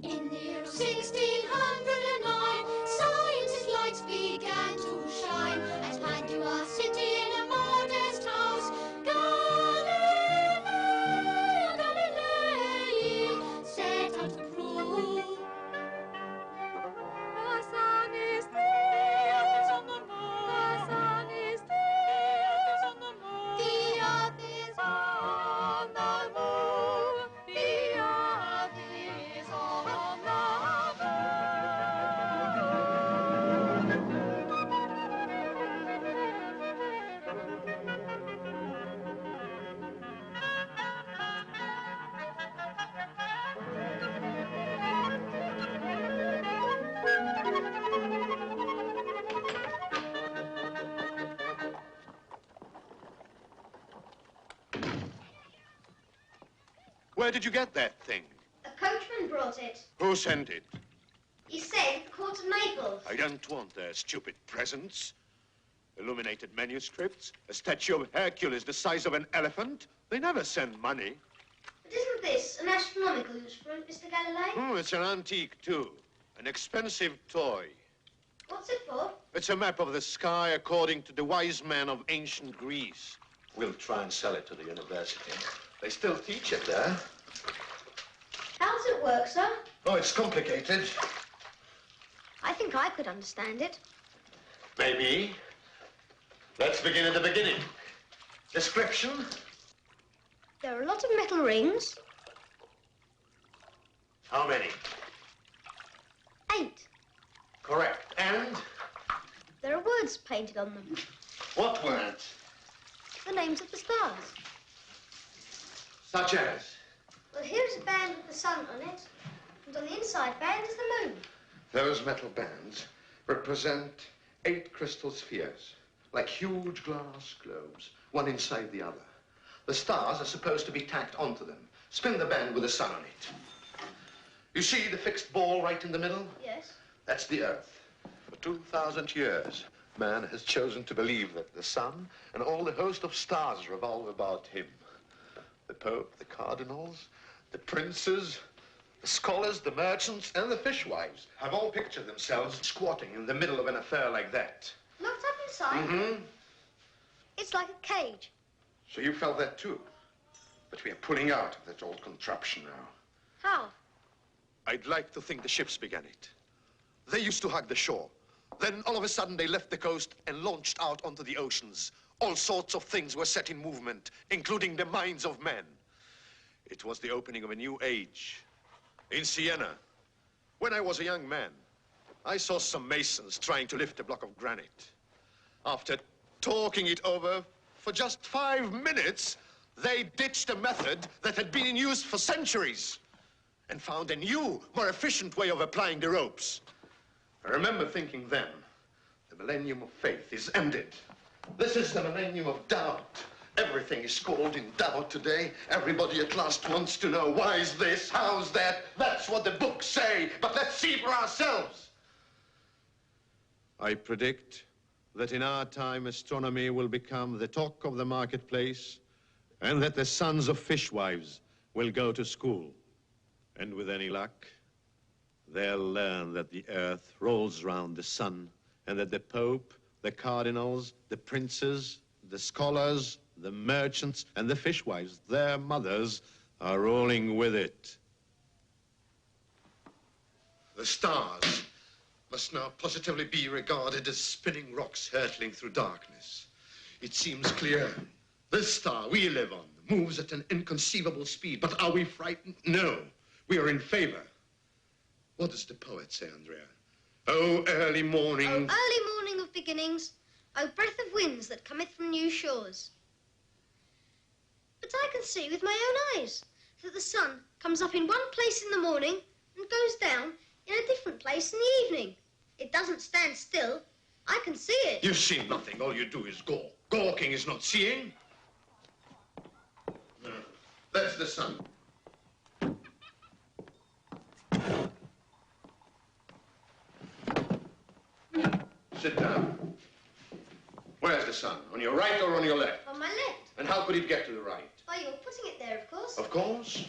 In the year 1609, science's lights began to shine at Padua city in a modest house. Galileo Galilei set out to prove the sun is still on the moon. The sun is still on the moon. The earth is on the moon. The earth is on the moon. Where did you get that thing? A coachman brought it. Who sent it? He said at the court of Naples. I don't want their stupid presents. Illuminated manuscripts, a statue of Hercules the size of an elephant. They never send money. But isn't this an astronomical instrument, Mr. Galilei? It's an antique, too. An expensive toy. What's it for? It's a map of the sky according to the wise men of ancient Greece. We'll try and sell it to the university. They still teach it there. How does it work, sir? Oh, it's complicated. I think I could understand it. Maybe. Let's begin at the beginning. Description. There are a lot of metal rings. How many? 8. Correct. And? There are words painted on them. What words? The names of the stars. Such as? Well, here's a band with the sun on it, and on the inside band is the moon. Those metal bands represent 8 crystal spheres, like huge glass globes, one inside the other. The stars are supposed to be tacked onto them. Spin the band with the sun on it. You see the fixed ball right in the middle? Yes. That's the Earth. For 2,000 years, man has chosen to believe that the sun and all the host of stars revolve about him. The Pope, the cardinals, the princes, the scholars, the merchants, and the fishwives have all pictured themselves squatting in the middle of an affair like that. Locked up inside? Mm-hmm. It's like a cage. So you felt that too. But we are pulling out of that old contraption now. How? I'd like to think the ships began it. They used to hug the shore. Then all of a sudden they left the coast and launched out onto the oceans. All sorts of things were set in movement, including the minds of men. It was the opening of a new age. In Siena, when I was a young man, I saw some masons trying to lift a block of granite. After talking it over for just 5 minutes, they ditched a method that had been in use for centuries and found a new, more efficient way of applying the ropes. I remember thinking then, the millennium of faith is ended. This is the millennium of doubt. Everything is called in doubt today. Everybody at last wants to know, why is this, how's that? That's what the books say, but let's see for ourselves. I predict that in our time, astronomy will become the talk of the marketplace, and that the sons of fishwives will go to school. And with any luck, they'll learn that the earth rolls round the sun, and that the Pope, the cardinals, the princes, the scholars, the merchants, and the fishwives, their mothers, are rolling with it. The stars must now positively be regarded as spinning rocks hurtling through darkness. It seems clear. This star we live on moves at an inconceivable speed, but are we frightened? No, we are in favor. What does the poet say, Andrea? Oh, early morning. Oh, early morning of beginnings. Oh, breath of winds that cometh from new shores. But I can see with my own eyes. that the sun comes up in one place in the morning and goes down in a different place in the evening. It doesn't stand still. I can see it. You see nothing. All you do is gawk. Gawking is not seeing. No, that's the sun. Sit down. Where's the sun? On your right or on your left? On my left. And how could it get to the right? By your putting it there, of course. Of course.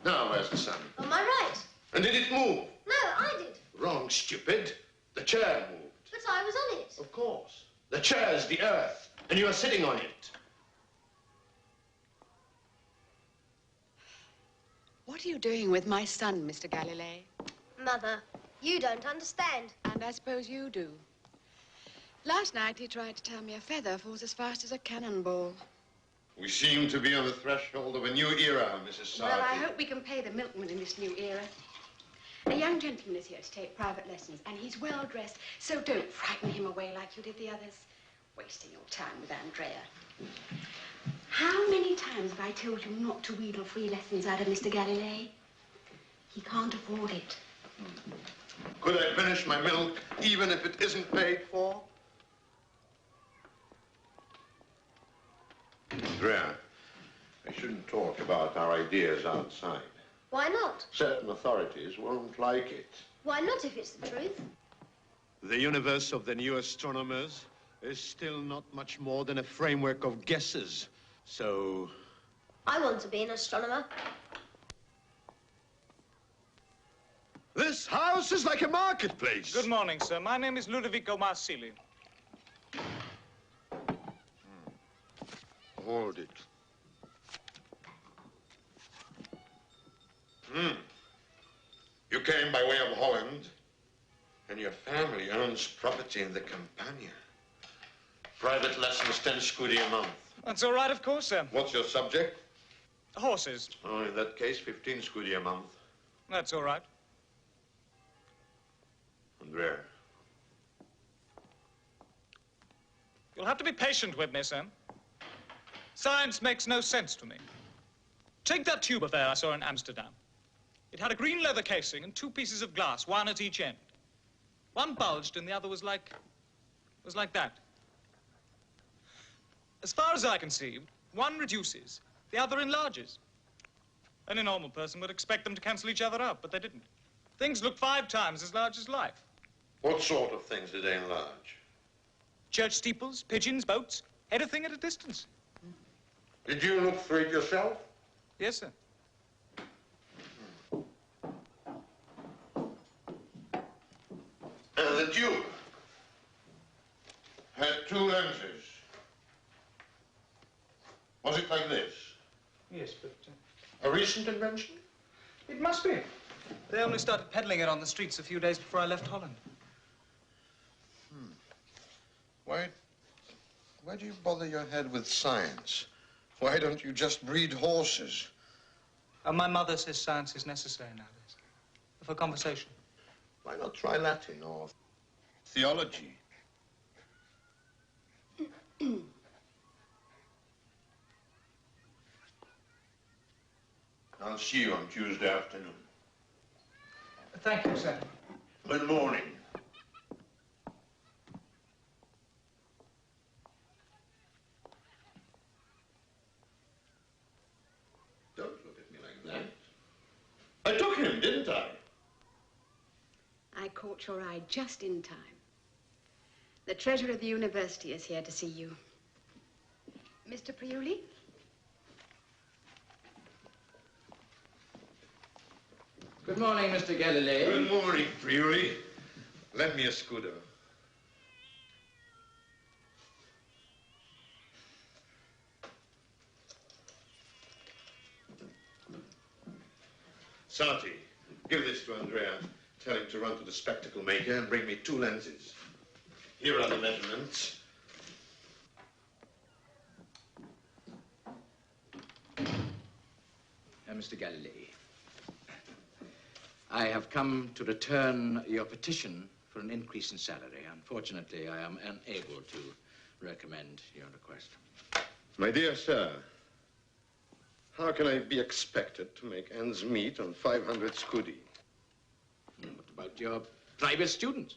Now, where's the sun? On my right. And did it move? No, I did. Wrong, stupid. The chair moved. But I was on it. Of course. The chair's the earth, and you are sitting on it. What are you doing with my son, Mr. Galilei? Mother, you don't understand. And I suppose you do. Last night he tried to tell me a feather falls as fast as a cannonball. We seem to be on the threshold of a new era, Mrs. Sarti. Well, I hope we can pay the milkman in this new era. A young gentleman is here to take private lessons, and he's well dressed, so don't frighten him away like you did the others. Wasting your time with Andrea. How many times have I told you not to wheedle free lessons out of Mr. Galilei? He can't afford it. Could I finish my milk, even if it isn't paid for? Andrea, I shouldn't talk about our ideas outside. Why not? Certain authorities won't like it. Why not if it's the truth? The universe of the new astronomers is still not much more than a framework of guesses. So... I want to be an astronomer. This house is like a marketplace. Good morning, sir. My name is Ludovico Marsili. Hold it. You came by way of Holland, and your family owns property in the Campania. Private lessons, 10 scudi a month. That's all right, of course, sir. What's your subject? Horses. Oh, in that case, 15 scudi a month. That's all right. Andrea. You'll have to be patient with me, sir. Science makes no sense to me. Take that tube affair I saw in Amsterdam. It had a green leather casing and 2 pieces of glass, one at each end. One bulged and the other was like that. As far as I conceived, one reduces, the other enlarges. Any normal person would expect them to cancel each other out, but they didn't. Things look 5 times as large as life. What sort of things did they enlarge? Church steeples, pigeons, boats, anything at a distance. Did you look through it yourself? Yes, sir. And the tube had 2 lenses. Was it like this? Yes, but... A recent invention? It must be. They only started peddling it on the streets a few days before I left Holland. Why do you bother your head with science? Why don't you just breed horses? My mother says science is necessary nowadays. For conversation. Why not try Latin or theology? I'll see you on Tuesday afternoon. Thank you, sir. Good morning. Don't look at me like that. I took him, didn't I? I caught your eye just in time. The treasurer of the university is here to see you. Mr. Priuli? Good morning, Mr. Galilei. Good morning, Priori. Lend me a scudo. Sarti, give this to Andrea. Tell him to run to the spectacle maker and bring me 2 lenses. Here are the measurements. Mr. Galilei, I have come to return your petition for an increase in salary. Unfortunately, I am unable to recommend your request. My dear sir, How can I be expected to make ends meet on 500 scudi? What about your private students?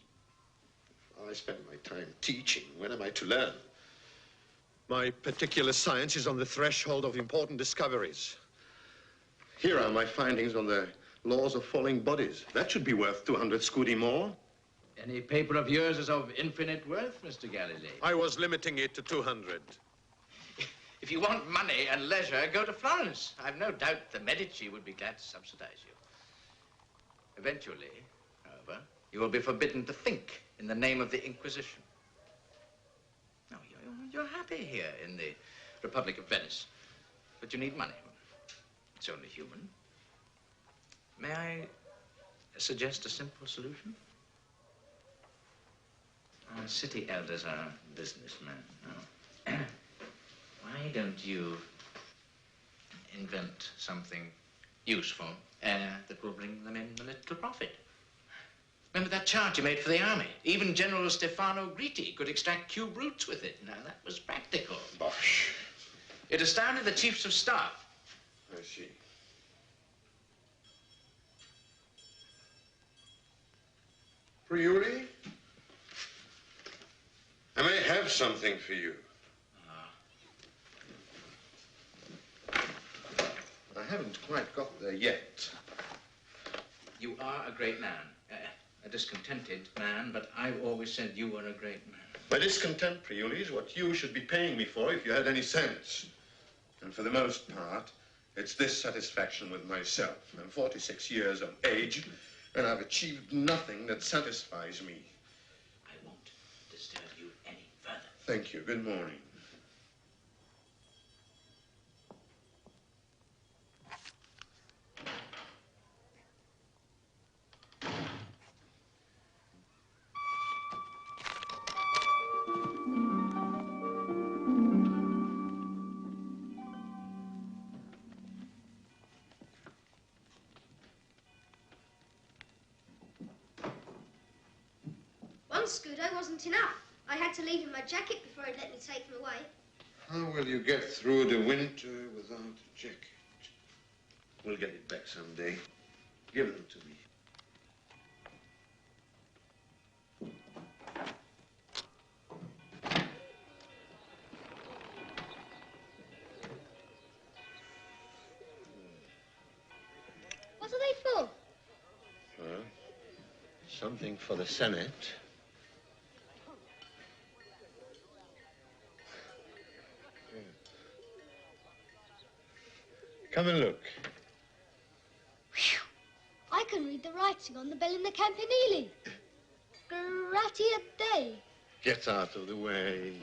I spend my time teaching. When am I to learn? My particular science is on the threshold of important discoveries. Here are my findings on the laws of falling bodies. That should be worth 200 scudi more. Any paper of yours is of infinite worth, Mr. Galilei. I was limiting it to 200. If you want money and leisure, go to Florence. I've no doubt the Medici would be glad to subsidize you. Eventually, however, you will be forbidden to think in the name of the Inquisition. No, you're happy here in the Republic of Venice, but you need money. It's only human. May I suggest a simple solution? Our city elders are businessmen. No. Why don't you invent something useful that will bring them in a little profit? Remember that chart you made for the army? Even General Stefano Gritti could extract cube roots with it. Now, that was practical. Bosh. It astounded the chiefs of staff. I see. Priuli? I may have something for you. I haven't quite got there yet. You are a great man. A discontented man, but I've always said you were a great man. My discontent, Priuli, is what you should be paying me for if you had any sense. And for the most part, it's this satisfaction with myself. I'm 46 years of age, and I've achieved nothing that satisfies me. I won't disturb you any further. Thank you. Good morning. One scudo wasn't enough. I had to leave in my jacket before he'd let me take them away. How will you get through the winter without a jacket? We'll get it back someday. Give them to me. What are they for? Well, something for the Senate. Come and look. I can read the writing on the bell in the campanile. Gratia Dei. Get out of the way.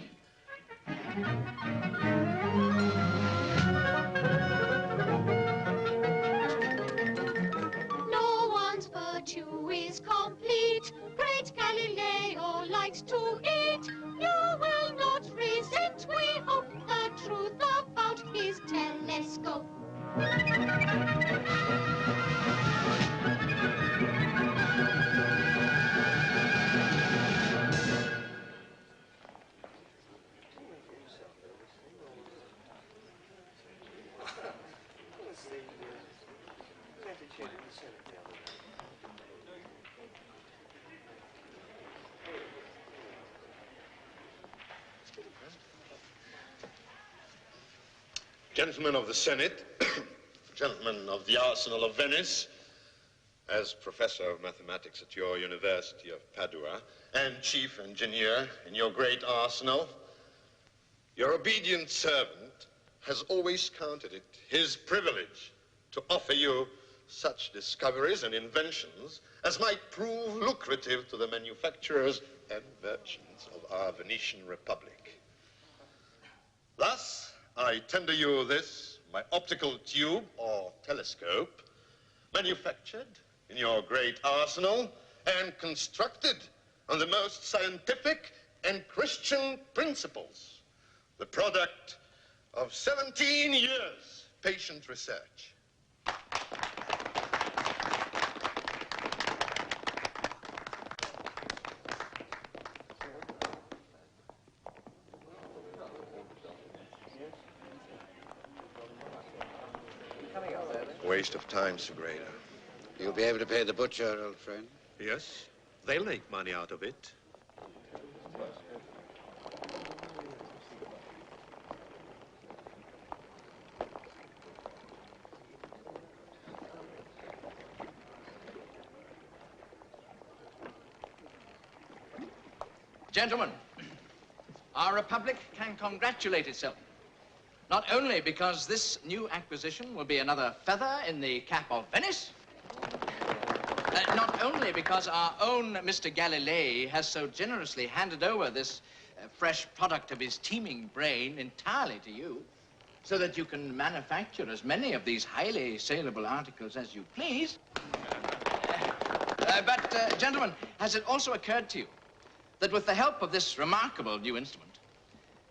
No one's virtue is complete. Great Galileo likes to eat. You will not resent, we hope, the truth about his telescope. Gentlemen of the Senate, gentlemen of the Arsenal of Venice, as professor of mathematics at your University of Padua and chief engineer in your great arsenal, your obedient servant has always counted it his privilege to offer you such discoveries and inventions as might prove lucrative to the manufacturers and merchants of our Venetian Republic. Thus, I tender you this, my optical tube or telescope, manufactured in your great arsenal and constructed on the most scientific and Christian principles, the product of 17 years patient research. Waste of time, Segredo. You'll be able to pay the butcher, old friend. Yes, they'll make money out of it. Gentlemen, our republic can congratulate itself. Not only because this new acquisition will be another feather in the cap of Venice, not only because our own Mr. Galilei has so generously handed over this fresh product of his teeming brain entirely to you, so that you can manufacture as many of these highly saleable articles as you please. But, gentlemen, has it also occurred to you that with the help of this remarkable new instrument,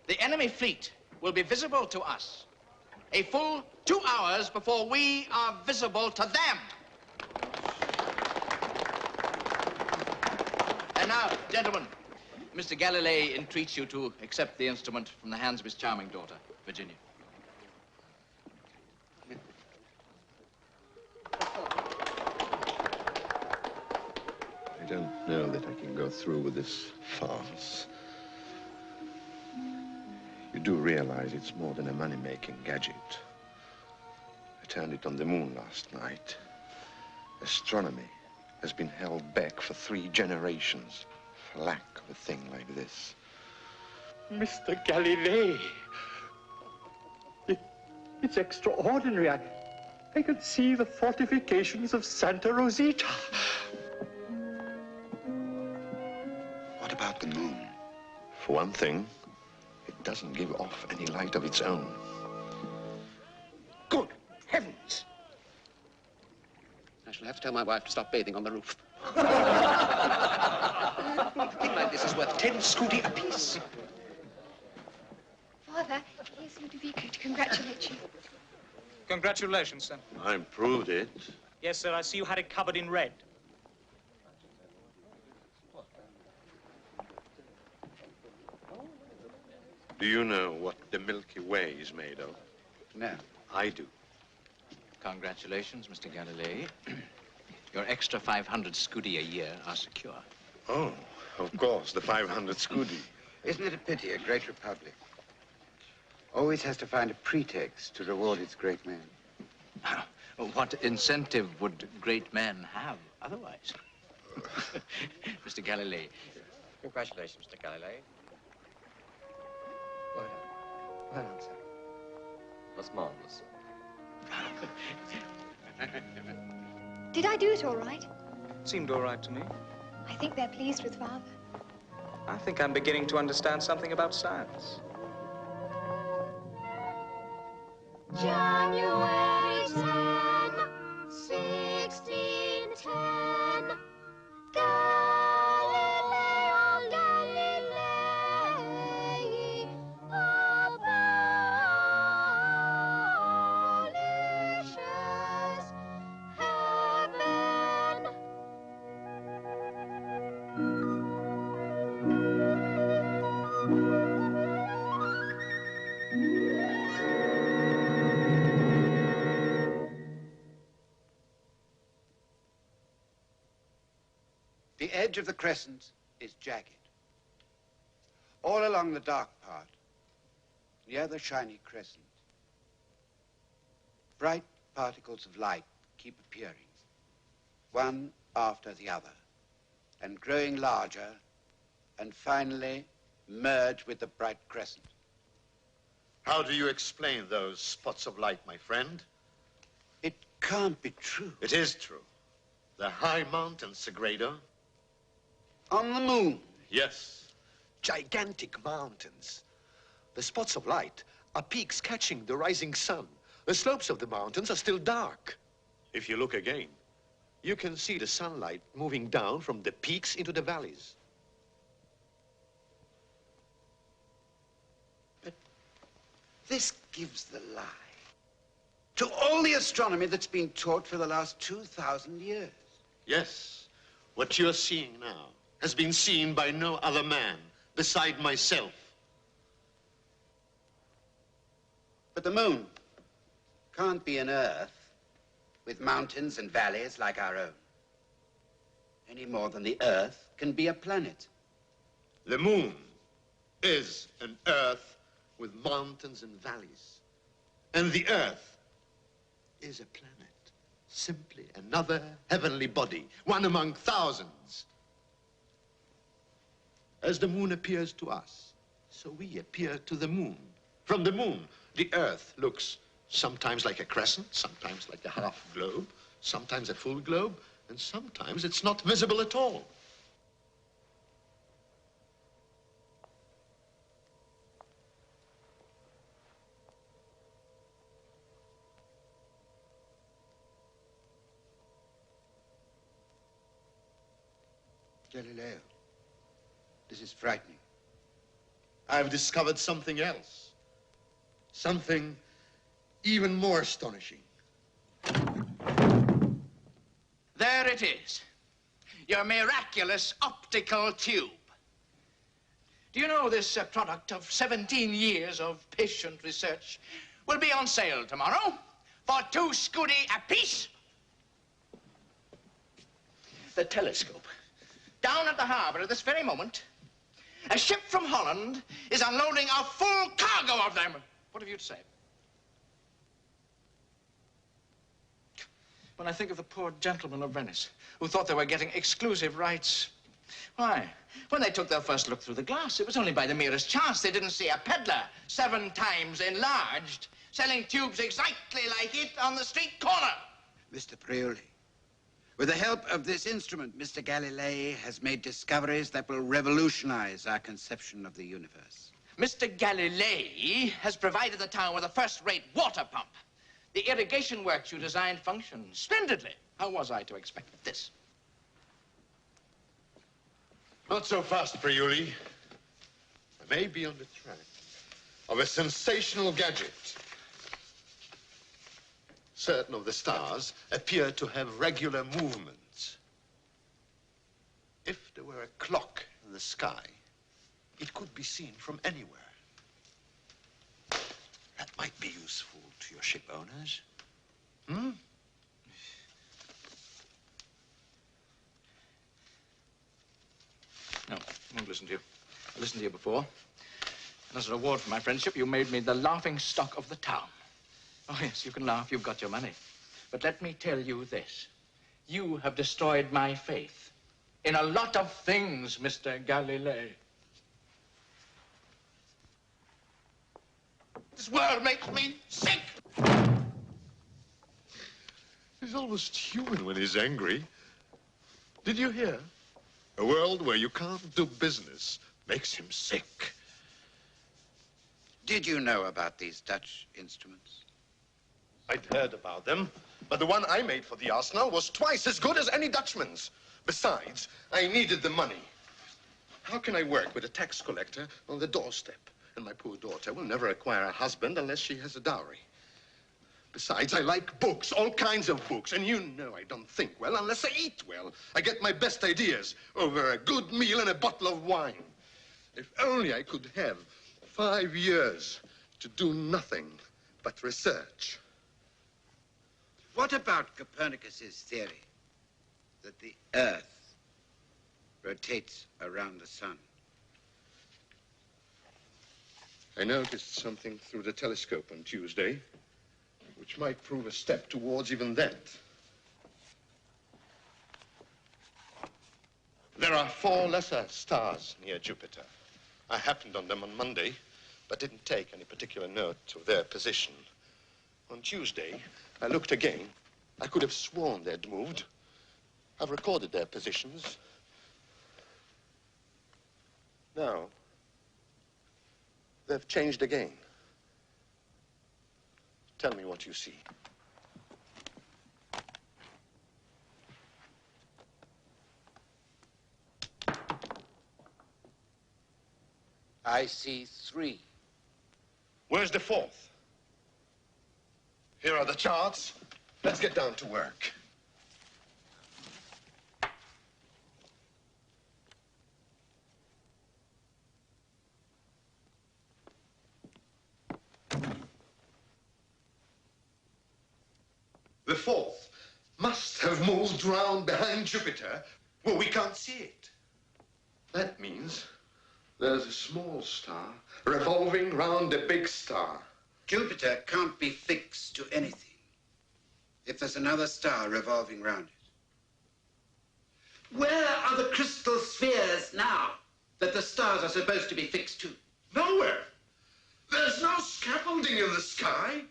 the enemy fleet will be visible to us a full 2 hours before we are visible to them? And now, gentlemen, Mr. Galilei entreats you to accept the instrument from the hands of his charming daughter, Virginia. I don't know that I can go through with this farce. You do realize it's more than a money-making gadget. I turned it on the moon last night. Astronomy has been held back for 3 generations for lack of a thing like this. Mr. Galilei. It's extraordinary. I can see the fortifications of Santa Rosita. What about the moon? For one thing, it doesn't give off any light of its own. Good heavens! I shall have to tell my wife to stop bathing on the roof. A thing like this is worth 10 scudi apiece. Father, here's Ludovico to congratulate you. Congratulations, sir. I improved it. Yes, sir, I see you had it covered in red. Do you know what the Milky Way is made of? No. I do. Congratulations, Mr. Galilei. Your extra 500 scudi a year are secure. Oh, of course, the 500 scudi. Isn't it a pity a great republic always has to find a pretext to reward its great men? What incentive would great men have otherwise? Mr. Galilei. Congratulations, Mr. Galilei. Well done. Well done, sir. That's marvelous. Did I do it all right? Seemed all right to me. I think they're pleased with Father. I think I'm beginning to understand something about science. January 10, 1610. Galileo Galilei abolishes heaven. The edge of the crescent is jagged. All along the dark part, near the shiny crescent, bright particles of light keep appearing, one after the other, and growing larger, and finally merge with the bright crescent. How do you explain those spots of light, my friend? It can't be true. It is true. The high mountains, Segredo. On the moon. Yes. Gigantic mountains. The spots of light are peaks catching the rising sun. The slopes of the mountains are still dark. If you look again, you can see the sunlight moving down from the peaks into the valleys. But this gives the lie to all the astronomy that's been taught for the last 2,000 years. Yes, what you're seeing now has been seen by no other man beside myself. But the moon can't be an Earth with mountains and valleys like our own. Any more than the Earth can be a planet. The moon is an Earth with mountains and valleys. And the Earth is a planet. Simply another heavenly body, one among thousands. As the moon appears to us, so we appear to the moon. From the moon, the Earth looks sometimes like a crescent, sometimes like a half globe, sometimes a full globe, and sometimes it's not visible at all. Galileo, this is frightening. I've discovered something else. Something even more astonishing. There it is. Your miraculous optical tube. Do you know this product of 17 years of patient research will be on sale tomorrow for 2 scudi apiece? The telescope. Down at the harbor at this very moment, a ship from Holland is unloading a full cargo of them. What have you to say? When I think of the poor gentlemen of Venice who thought they were getting exclusive rights. Why, when they took their first look through the glass, it was only by the merest chance they didn't see a peddler 7 times enlarged selling tubes exactly like it on the street corner. Mr. Prioli, with the help of this instrument, Mr. Galilei has made discoveries that will revolutionize our conception of the universe. Mr. Galilei has provided the town with a first-rate water pump. The irrigation works you designed function splendidly. How was I to expect this? Not so fast, Priuli. I may be on the track of a sensational gadget. Certain of the stars appear to have regular movements. If there were a clock in the sky, it could be seen from anywhere. That might be useful to your ship owners. Hmm? No, I won't listen to you. I listened to you before. And as a reward for my friendship, you made me the laughing stock of the town. Oh, yes, you can laugh. You've got your money. But let me tell you this. You have destroyed my faith in a lot of things, Mr. Galilei. This world makes me sick. He's almost human when he's angry. Did you hear? A world where you can't do business makes him sick. Did you know about these Dutch instruments? I'd heard about them, but the one I made for the arsenal was twice as good as any Dutchman's. Besides, I needed the money. How can I work with a tax collector on the doorstep? And my poor daughter will never acquire a husband unless she has a dowry. Besides, I like books, all kinds of books. And you know I don't think well unless I eat well. I get my best ideas over a good meal and a bottle of wine. If only I could have 5 years to do nothing but research. What about Copernicus's theory that the Earth rotates around the sun? I noticed something through the telescope on Tuesday, which might prove a step towards even that. There are 4 lesser stars near Jupiter. I happened on them on Monday, but didn't take any particular note of their position. On Tuesday, I looked again. I could have sworn they'd moved. I've recorded their positions. Now, they've changed again. Tell me what you see. I see 3. Where's the 4th? Here are the charts. Let's get down to work. The 4th have moved round behind Jupiter where we can't see it. That means there's a small star revolving round a big star. Jupiter can't be fixed to anything if there's another star revolving round it. Where are the crystal spheres now that the stars are supposed to be fixed to? Nowhere. There's no scaffolding in the sky.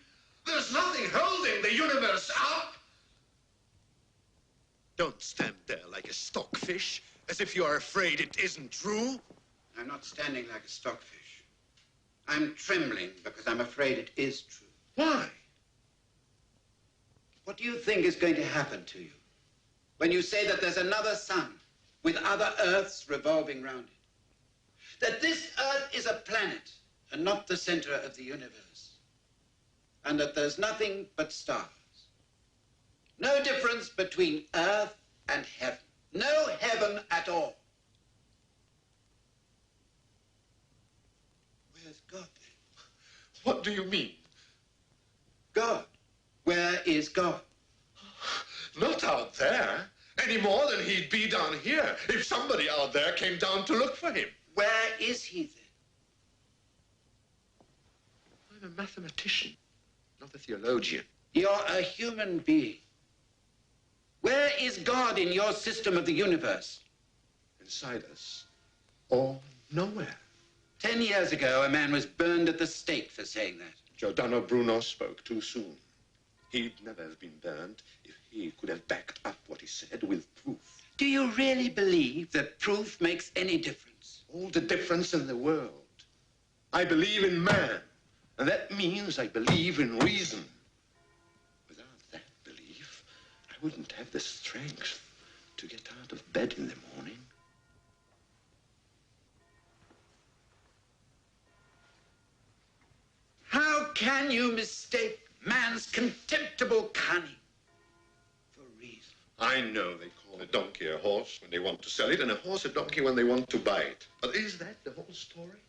There's nothing holding the universe up. Don't stand there like a stockfish, as if you are afraid it isn't true. I'm not standing like a stockfish. I'm trembling because I'm afraid it is true. Why? What do you think is going to happen to you when you say that there's another sun with other Earths revolving round it? That this Earth is a planet and not the center of the universe. And that there's nothing but stars. No difference between Earth and heaven. No heaven at all. Where's God then? What do you mean? God. Where is God? Not out there, any more than he'd be down here if somebody out there came down to look for him. Where is he then? I'm a mathematician, not a theologian. You're a human being. Where is God in your system of the universe? Inside us, or nowhere. 10 years ago, a man was burned at the stake for saying that. Giordano Bruno spoke too soon. He'd never have been burned if he could have backed up what he said with proof. Do you really believe that proof makes any difference? All the difference in the world. I believe in man, and that means I believe in reason. Without that belief, I wouldn't have the strength to get out of bed in the morning. How can you mistake man's contemptible cunning for reason? I know they call a donkey a horse when they want to sell it, and a horse a donkey when they want to buy it. But is that the whole story?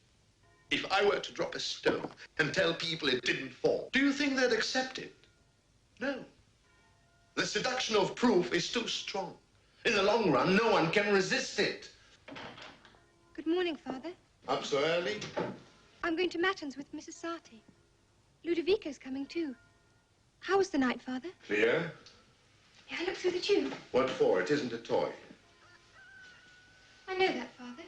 If I were to drop a stone and tell people it didn't fall, do you think they'd accept it? No. The seduction of proof is too strong. In the long run, no one can resist it. Good morning, Father. Up so early? I'm going to Matins with Mrs. Sarti. Ludovico's coming too. How was the night, Father? Clear? May I look through the tube? What for? It isn't a toy. I know that, Father.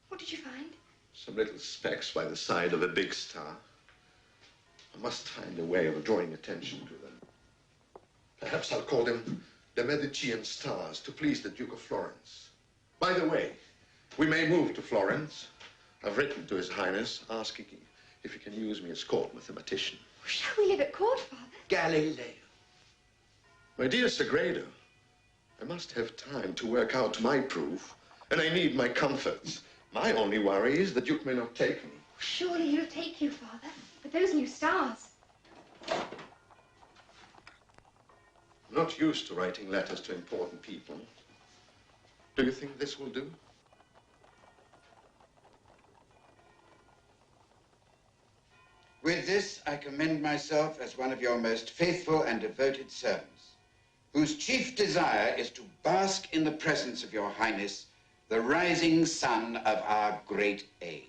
What did you find? Some little specks by the side of a big star. I must find a way of drawing attention to them. Perhaps I'll call them the Medicean stars to please the Duke of Florence. By the way, we may move to Florence. I've written to His Highness asking if he can use me as court mathematician. Shall we live at court, Father? Galileo. My dear Sagredo, I must have time to work out my proof, and I need my comforts. My only worry is the Duke may not take me. Surely he'll take you, Father, with those new stars. I'm not used to writing letters to important people. Do you think this will do? With this, I commend myself as one of your most faithful and devoted servants, whose chief desire is to bask in the presence of your Highness, the rising sun of our great age.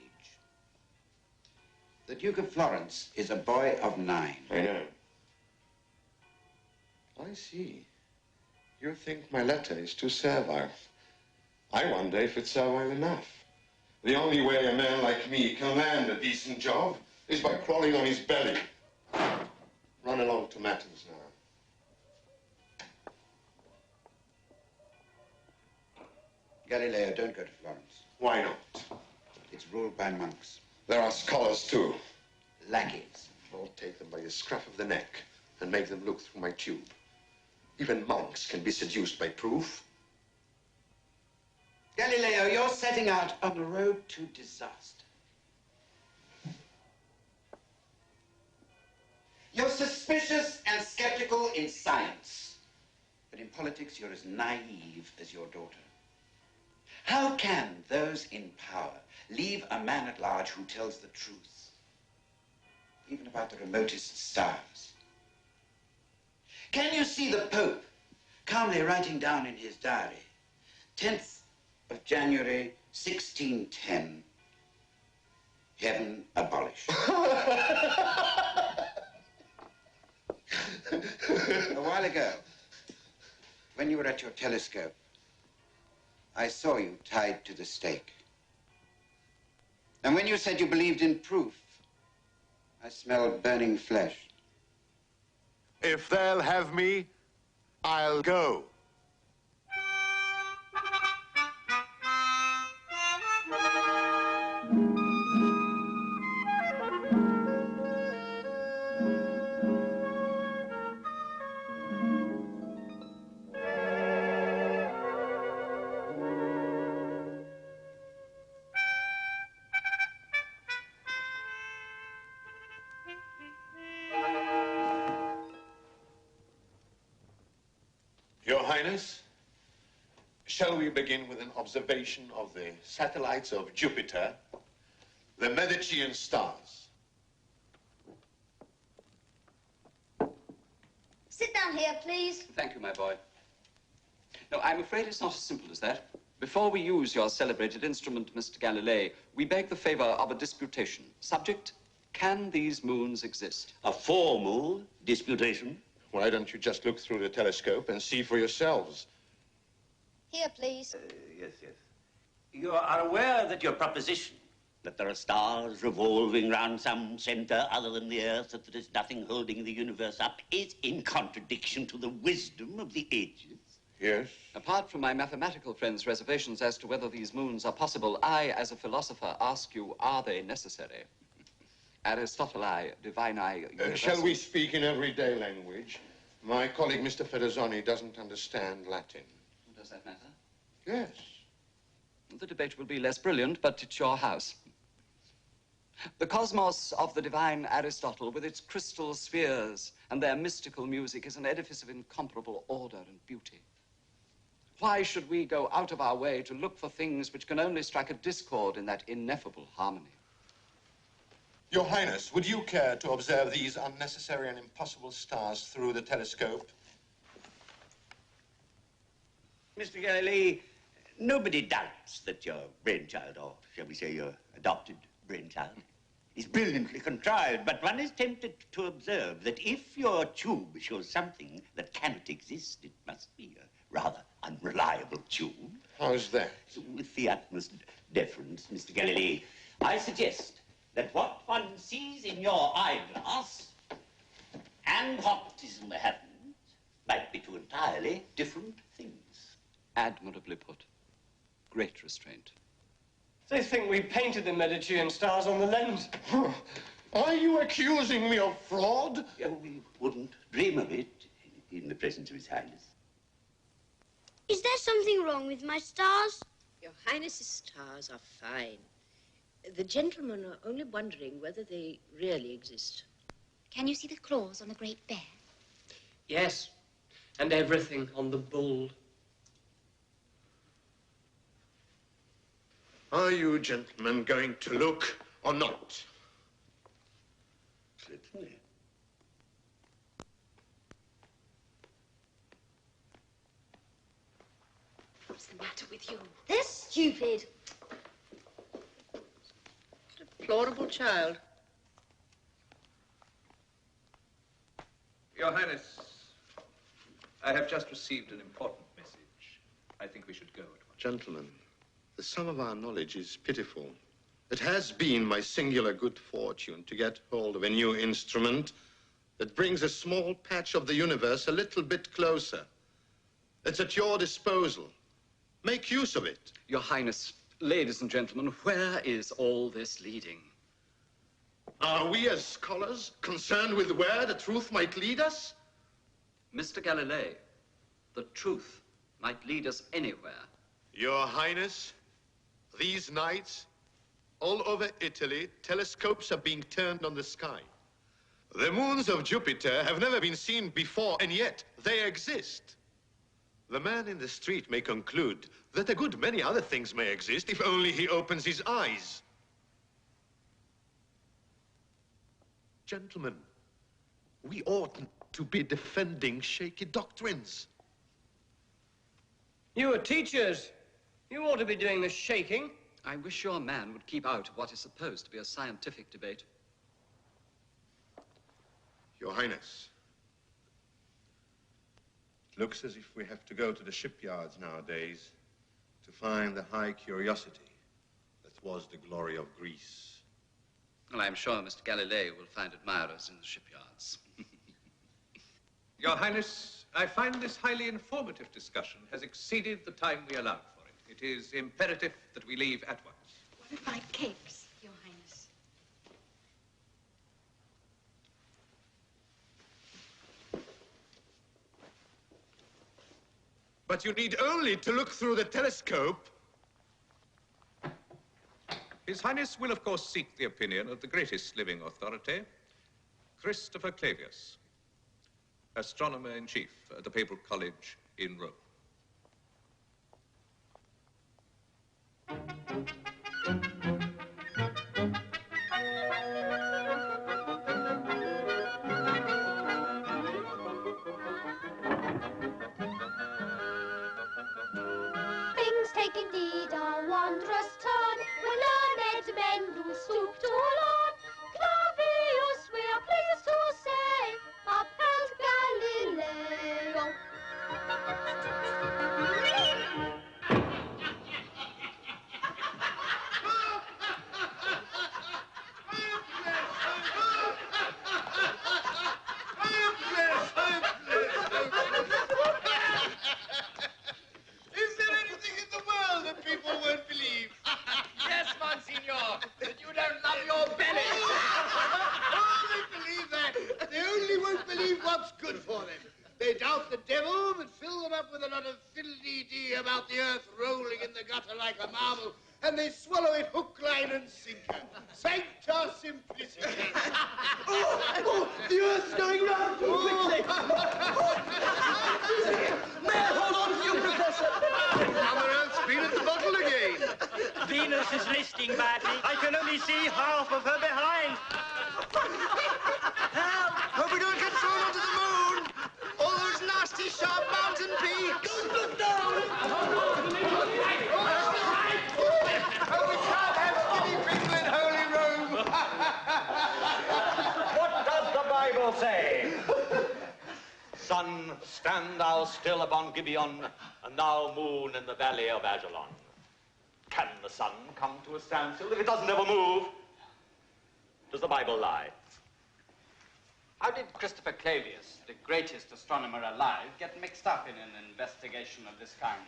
The Duke of Florence is a boy of 9. I know. I see. You think my letter is too servile. I wonder if it's servile enough. The only way a man like me can land a decent job is by crawling on his belly. Run along to Matins now. Galileo, don't go to Florence. Why not? It's ruled by monks. There are scholars, too. Lackeys. I'll take them by the scruff of the neck and make them look through my tube. Even monks can be seduced by proof. Galileo, you're setting out on the road to disaster. You're suspicious and skeptical in science, but in politics you're as naive as your daughter. How can those in power leave a man at large who tells the truth, even about the remotest stars? Can you see the Pope calmly writing down in his diary, 10th of January, 1610, heaven abolished. A while ago, when you were at your telescope, I saw you tied to the stake. And when you said you believed in proof, I smelled burning flesh. If they'll have me, I'll go. Your Highness, shall we begin with an observation of the satellites of Jupiter, the Medicean stars? Sit down here, please. Thank you, my boy. No, I'm afraid it's not as simple as that. Before we use your celebrated instrument, Mr. Galilei, we beg the favor of a disputation. Subject, can these moons exist? A formal disputation? Why don't you just look through the telescope and see for yourselves? Here, please. Yes. You are aware that your proposition, that there are stars revolving round some center other than the Earth, that there is nothing holding the universe up, is in contradiction to the wisdom of the ages? Yes. Apart from my mathematical friends' reservations as to whether these moons are possible, I, as a philosopher, ask you, are they necessary? Aristoteli, divini, universal. Shall we speak in everyday language? My colleague, Mr. Ferrazzoni, doesn't understand Latin. Does that matter? Yes. The debate will be less brilliant, but it's your house. The cosmos of the divine Aristotle, with its crystal spheres and their mystical music, is an edifice of incomparable order and beauty. Why should we go out of our way to look for things which can only strike a discord in that ineffable harmony? Your Highness, would you care to observe these unnecessary and impossible stars through the telescope? Mr. Galilei, nobody doubts that your brainchild, or shall we say your adopted brainchild, is brilliantly contrived, but one is tempted to observe that if your tube shows something that cannot exist, it must be a rather unreliable tube. How's that? With the utmost deference, Mr. Galilei, I suggest that what one sees in your eyeglass and what is in the heavens might be two entirely different things. Admirably put. Great restraint. They think we painted the Medicean stars on the lens. Are you accusing me of fraud? We wouldn't dream of it in the presence of His Highness. Is there something wrong with my stars? Your Highness's stars are fine. The gentlemen are only wondering whether they really exist. Can you see the claws on the Great Bear? Yes, and everything on the bull. Are you gentlemen going to look or not? Certainly. What's the matter with you? They're stupid. Deplorable child. Your Highness, I have just received an important message. I think we should go at once. Gentlemen, the sum of our knowledge is pitiful. It has been my singular good fortune to get hold of a new instrument that brings a small patch of the universe a little bit closer. It's at your disposal. Make use of it. Your Highness, ladies and gentlemen, where is all this leading? Are we as scholars concerned with where the truth might lead us? Mr. Galilei, the truth might lead us anywhere. Your Highness, these nights, all over Italy, telescopes are being turned on the sky. The moons of Jupiter have never been seen before, and yet they exist. The man in the street may conclude that a good many other things may exist if only he opens his eyes. Gentlemen, we oughtn't to be defending shaky doctrines. You are teachers. You ought to be doing the shaking. I wish your man would keep out of what is supposed to be a scientific debate. Your Highness, it looks as if we have to go to the shipyards nowadays to find the high curiosity that was the glory of Greece. Well, I'm sure Mr. Galilei will find admirers in the shipyards. Your Highness, I find this highly informative discussion has exceeded the time we allowed for it. It is imperative that we leave at once. What if I cakes, Your Highness? But you need only to look through the telescope. His Highness will, of course, seek the opinion of the greatest living authority, Christopher Clavius, astronomer-in-chief at the Papal College in Rome. Things take indeed a wondrous turn when learned men do stoop to learn. Clavius, we are pleased to say, upheld Galileo. Is there anything in the world that people won't believe? Yes, Monsignor, that you don't love your belly. Oh, they believe that. They only won't believe what's good for them. They doubt the devil, but fill them up with a lot of fiddle-dee-dee about the earth rolling in the gutter like a marble, and they swallow it hook, line, and sinker. Sancta simpliciter. Oh, the earth's going round too quickly. May I hold on to you, Professor? Mother Earth's been at the bottle again. Venus is listing badly. I can only see half of her behind. Help! Hope we don't get thrown onto the moon. All those nasty, sharp mountain peaks. Look down. Oh, we can't have skinny people in Holy Rome. What does the Bible say? Sun, stand thou still upon Gibeon, and thou moon in the valley of Ajalon. Can the sun come to a standstill if it doesn't ever move? Does the Bible lie? How did Christopher Clavius, the greatest astronomer alive, get mixed up in an investigation of this kind?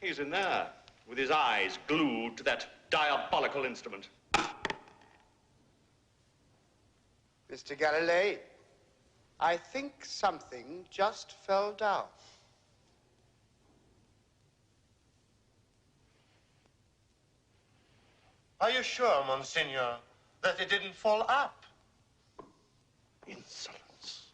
He's in there, with his eyes glued to that diabolical instrument. Mr. Galilei, I think something just fell down. Are you sure, Monsignor, that it didn't fall up? Insolence.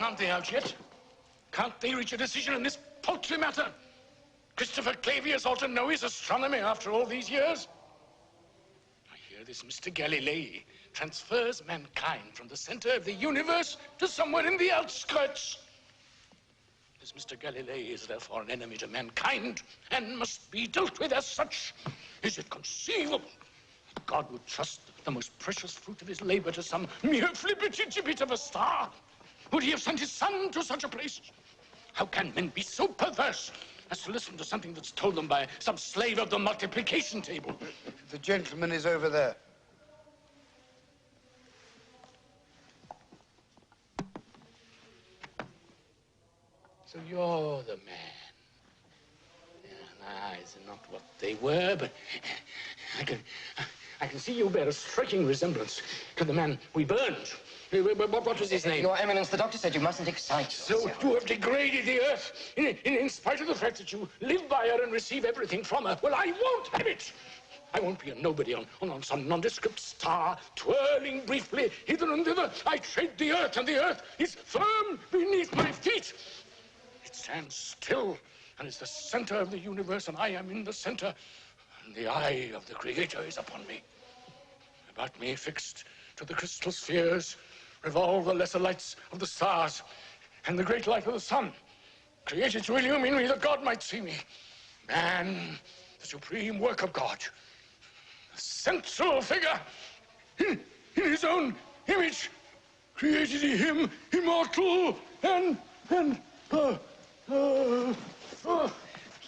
Aren't they out yet? Can't they reach a decision in this paltry matter? Christopher Clavius ought to know his astronomy after all these years. I hear this Mr. Galilei transfers mankind from the center of the universe to somewhere in the outskirts. This Mr. Galilei is therefore an enemy to mankind and must be dealt with as such. Is it conceivable that God would trust the most precious fruit of his labor to some mere flippity-gibbet of a star? Would he have sent his son to such a place? How can men be so perverse as to listen to something that's told them by some slave of the multiplication table? The gentleman is over there. So you're the man. Yeah, my eyes are not what they were, but I can see you bear a striking resemblance to the man we burned. What was his name? Your Eminence, the doctor said you mustn't excite yourself. So you have degraded the earth in spite of the fact that you live by her and receive everything from her. Well, I won't have it. I won't be a nobody on some nondescript star, twirling briefly hither and thither. I tread the earth, and the earth is firm beneath my feet. It stands still and is the center of the universe, and I am in the center, and the eye of the Creator is upon me. About me, fixed to the crystal spheres, revolve the lesser lights of the stars, and the great light of the sun, created to illumine me that God might see me. Man, the supreme work of God, the central figure, in his own image, created he him immortal and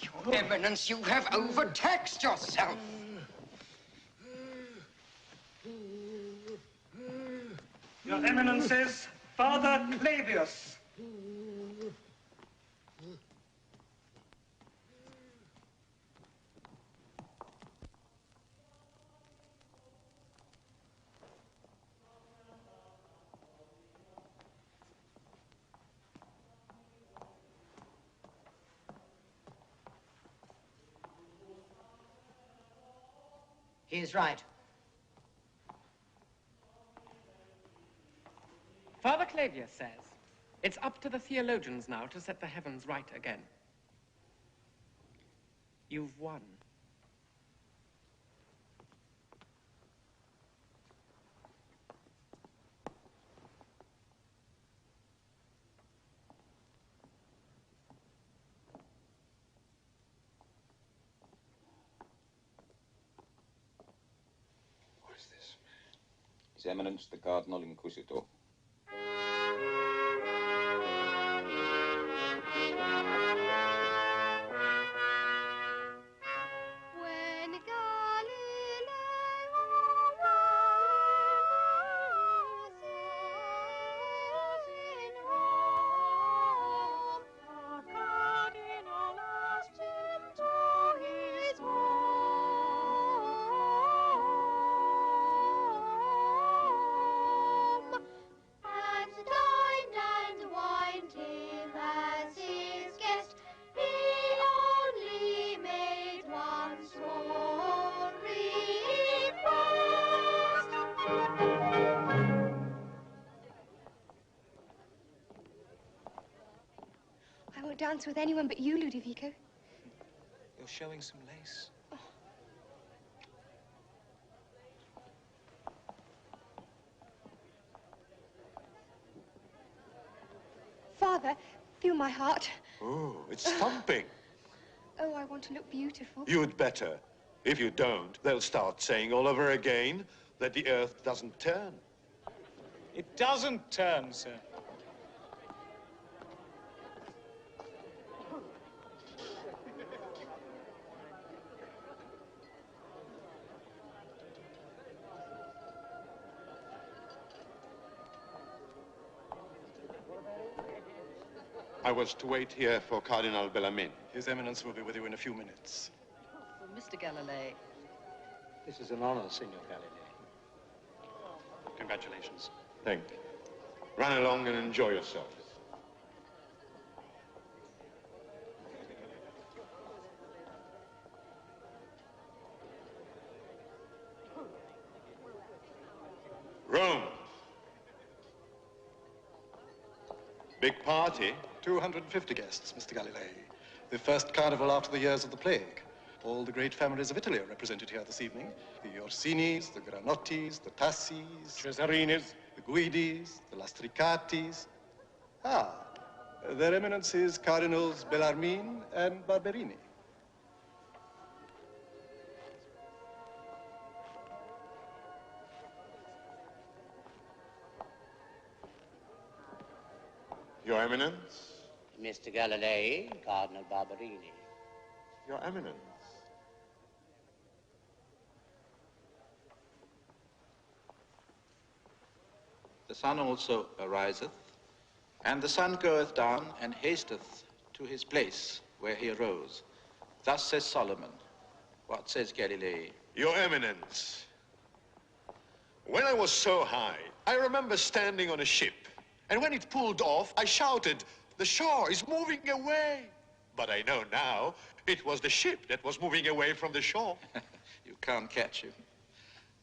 Your Eminence, you have overtaxed yourself. Your Eminences, Father Clavius. He is right. Father Clavius says, it's up to the theologians now to set the heavens right again. You've won. What is this? His Eminence, the Cardinal Inquisitor. When Galileo was in Rome, the cardinal asked him to his home, and dined and wined him as his guest. He only made one small request. I won't dance with anyone but you, Ludovico. You're showing some lace. Father, feel my heart. Oh, it's thumping. Oh, I want to look beautiful. You'd better. If you don't, they'll start saying all over again that the Earth doesn't turn. It doesn't turn, sir. I was to wait here for Cardinal Bellarmine. His Eminence will be with you in a few minutes. Mr. Galilei. This is an honor, Signor Galilei. Congratulations. Thank you. Run along and enjoy yourself. Rome. Big party. 250 guests, Mr. Galilei. The first carnival after the years of the plague. All the great families of Italy are represented here this evening. The Orsinis, the Granottis, the Tassis, Cesarinis, the Guidis, the Lastricatis. Ah, their Eminences, Cardinals Bellarmine and Barberini. Your Eminence. Mr. Galilei, Cardinal Barberini. Your Eminence. The sun also ariseth, and the sun goeth down and hasteth to his place where he arose. Thus says Solomon. What says Galilei? Your Eminence. When I was so high, I remember standing on a ship, and when it pulled off, I shouted, "The shore is moving away." But I know now it was the ship that was moving away from the shore. You can't catch him.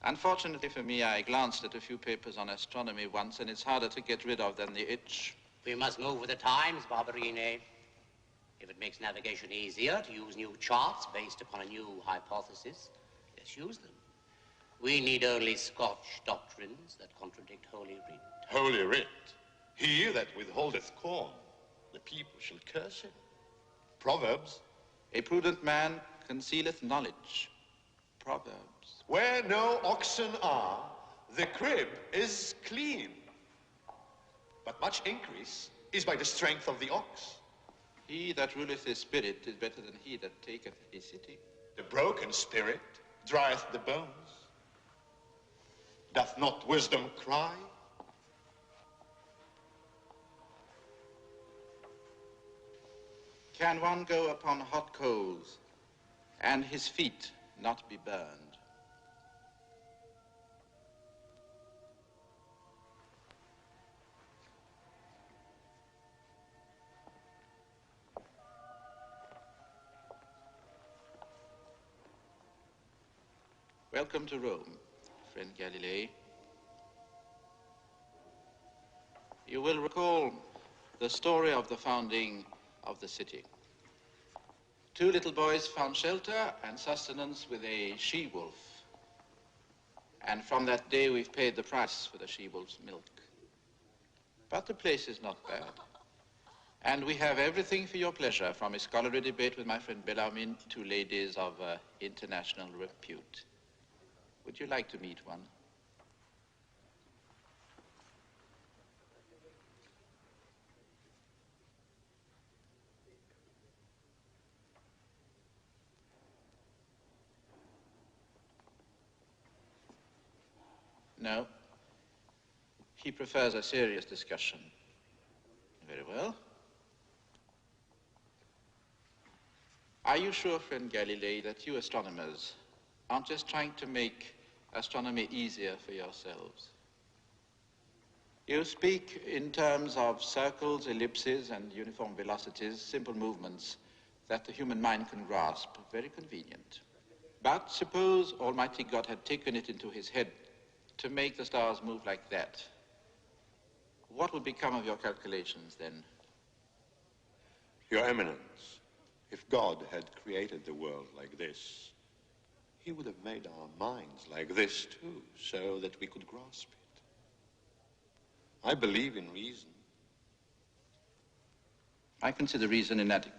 Unfortunately for me, I glanced at a few papers on astronomy once, and it's harder to get rid of than the itch. We must move with the times, Barberini. If it makes navigation easier to use new charts based upon a new hypothesis, let's use them. We need only Scotch doctrines that contradict Holy Writ. Holy Writ. He that withholdeth corn, the people shall curse him. Proverbs. A prudent man concealeth knowledge. Proverbs. Where no oxen are, the crib is clean. But much increase is by the strength of the ox. He that ruleth his spirit is better than he that taketh a city. The broken spirit drieth the bones. Doth not wisdom cry? Can one go upon hot coals and his feet not be burned? Welcome to Rome, friend Galilei. You will recall the story of the founding of the city. Two little boys found shelter and sustenance with a she-wolf. And from that day, we've paid the price for the she-wolf's milk. But the place is not bad. And we have everything for your pleasure, from a scholarly debate with my friend Bellarmine to ladies of international repute. Would you like to meet one? No. He prefers a serious discussion. Very well. Are you sure, friend Galilei, that you astronomers aren't just trying to make astronomy easier for yourselves? You speak in terms of circles, ellipses, and uniform velocities, simple movements that the human mind can grasp. Very convenient. But suppose Almighty God had taken it into his head to make the stars move like that. What would become of your calculations then? Your Eminence, if God had created the world like this, he would have made our minds like this too, so that we could grasp it. I believe in reason. I consider reason inadequate.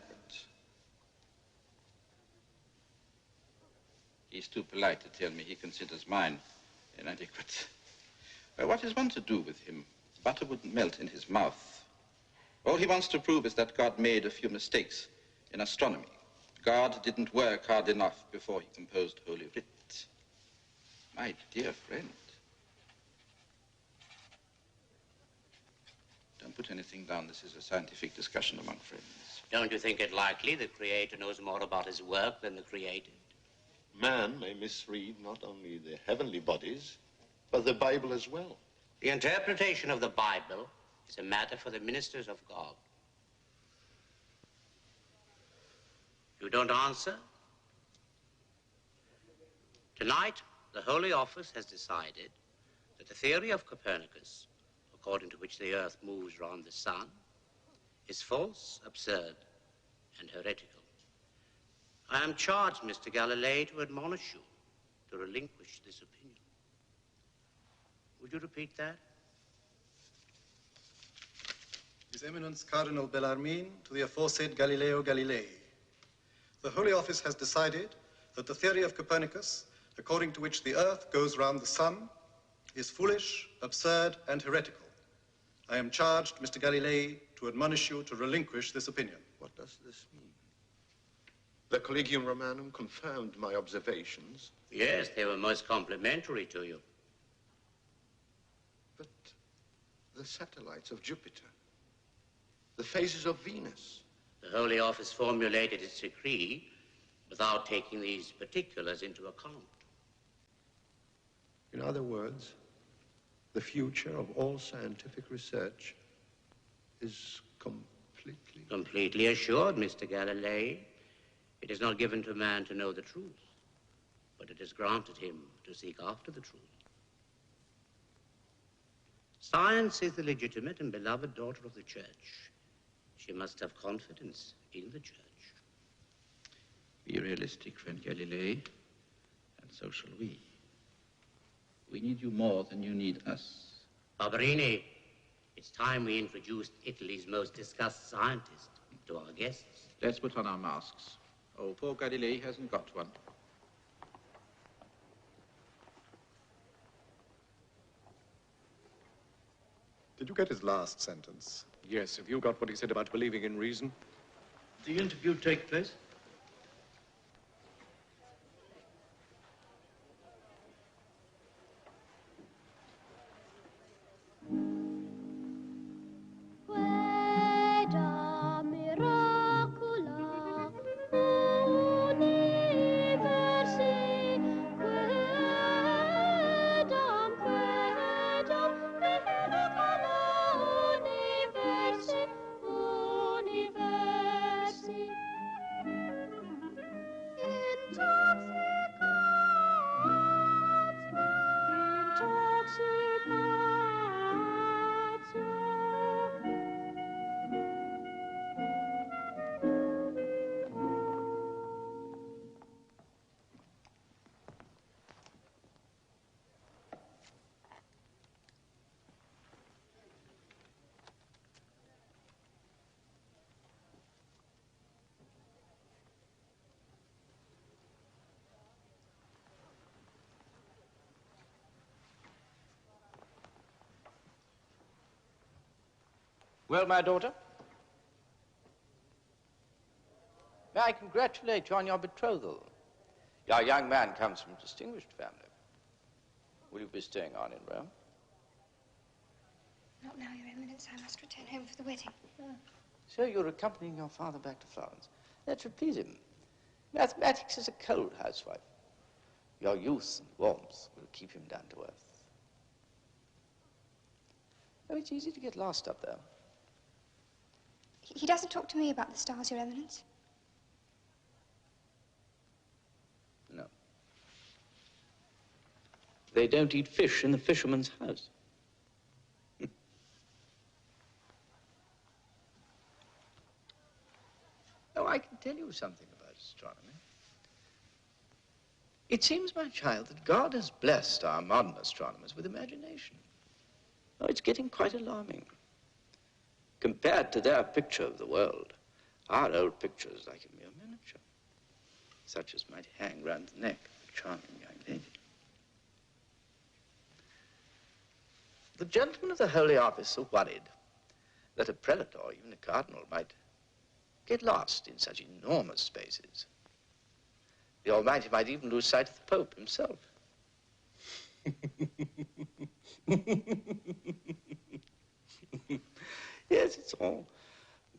He's too polite to tell me he considers mine inadequate. What is one to do with him? Butter wouldn't melt in his mouth. All he wants to prove is that God made a few mistakes in astronomy. God didn't work hard enough before he composed Holy Writ. My dear friend. Don't put anything down. This is a scientific discussion among friends. Don't you think it likely the Creator knows more about his work than the created? Man may misread not only the heavenly bodies, but the Bible as well. The interpretation of the Bible is a matter for the ministers of God. You don't answer? Tonight, the Holy Office has decided that the theory of Copernicus, according to which the Earth moves round the sun, is false, absurd, and heretical. I am charged, Mr. Galilei, to admonish you to relinquish this opinion. Would you repeat that? His Eminence Cardinal Bellarmine to the aforesaid Galileo Galilei. The Holy Office has decided that the theory of Copernicus, according to which the Earth goes round the sun, is foolish, absurd, and heretical. I am charged, Mr. Galilei, to admonish you to relinquish this opinion. What does this mean? The Collegium Romanum confirmed my observations. Yes, they were most complimentary to you. But the satellites of Jupiter, the phases of Venus. The Holy Office formulated its decree without taking these particulars into account. In other words, the future of all scientific research is completely... Completely assured, Mr. Galilei. It is not given to man to know the truth, but it is granted him to seek after the truth. Science is the legitimate and beloved daughter of the Church. She She must have confidence in the church. Be realistic, friend Galilei, and so shall we. We need you more than you need us. Barberini, it's time we introduced Italy's most discussed scientist to our guests. Let's put on our masks. Oh, poor Galilei hasn't got one. Did you get his last sentence? Yes, have you got what he said about believing in reason? The interview take place? Queda miracula universi, quedam miracula universi, universi. Well, my daughter, may I congratulate you on your betrothal. Your young man comes from a distinguished family. Will you be staying on in Rome? Not now, Your Eminence. I must return home for the wedding. So you're accompanying your father back to Florence. That should please him. Mathematics is a cold housewife. Your youth and warmth will keep him down to earth. Oh, it's easy to get lost up there. He doesn't talk to me about the stars, Your Eminence. No. They don't eat fish in the fisherman's house. Oh, I can tell you something about astronomy. It seems, my child, that God has blessed our modern astronomers with imagination. Oh, it's getting quite alarming. Compared to their picture of the world, our old picture is like a mere miniature, such as might hang round the neck of a charming young lady. The gentlemen of the Holy Office are worried that a prelate or even a cardinal might get lost in such enormous spaces. The Almighty might even lose sight of the Pope himself. Yes, it's all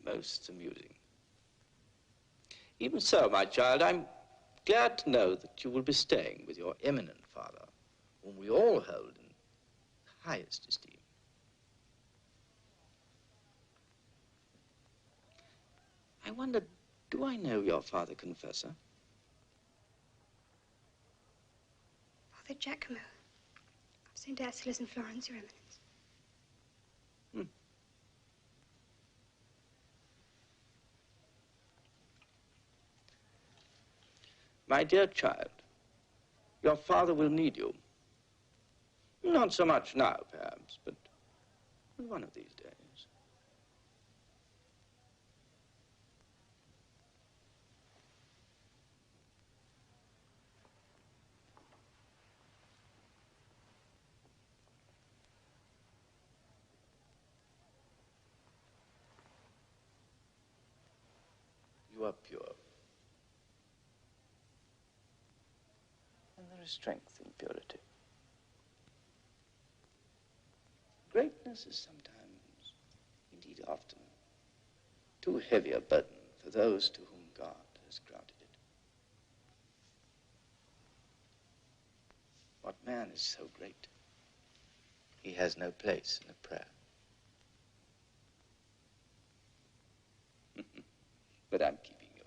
most amusing. Even so, my child, I'm glad to know that you will be staying with your eminent father, whom we all hold in highest esteem. I wonder, do I know your father confessor? Father Giacomo of St. Ursula's in Florence, Your Eminence. My dear child, your father will need you. Not so much now, perhaps, but one of these days. You are pure. And there is strength in purity. Greatness is sometimes, indeed often, too heavy a burden for those to whom God has granted it. What man is so great? He has no place in a prayer. But I'm keeping you.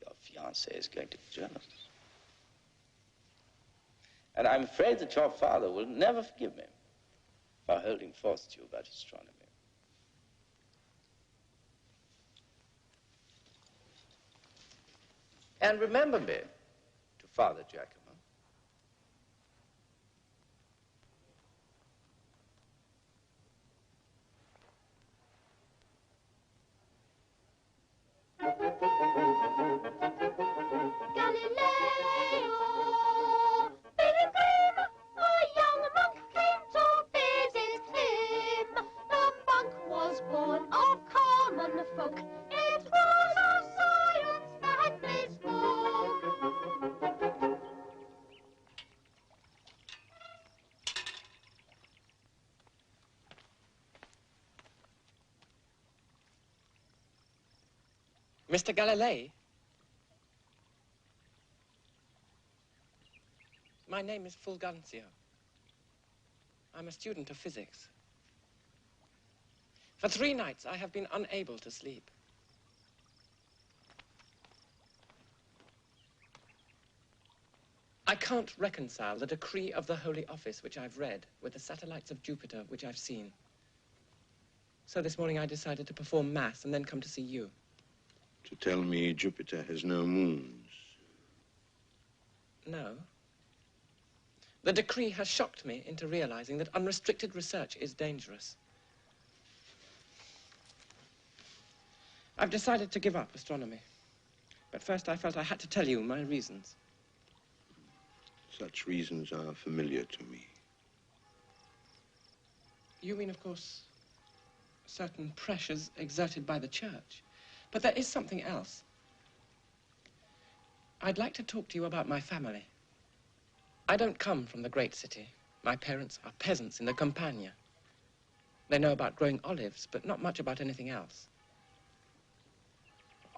Your fiancé is going to be jealous. And I'm afraid that your father will never forgive me for holding forth to you about astronomy. And remember me to Father Giacomo. Mr. Galilei? My name is Fulgencio. I'm a student of physics. For 3 nights, I have been unable to sleep. I can't reconcile the decree of the Holy Office, which I've read, with the satellites of Jupiter, which I've seen. So this morning I decided to perform Mass and then come to see you. To tell me Jupiter has no moons? No. The decree has shocked me into realizing that unrestricted research is dangerous. I've decided to give up astronomy. But first I felt I had to tell you my reasons. Such reasons are familiar to me. You mean, of course, certain pressures exerted by the church. But there is something else. I'd like to talk to you about my family. I don't come from the great city. My parents are peasants in the Campagna. They know about growing olives, but not much about anything else.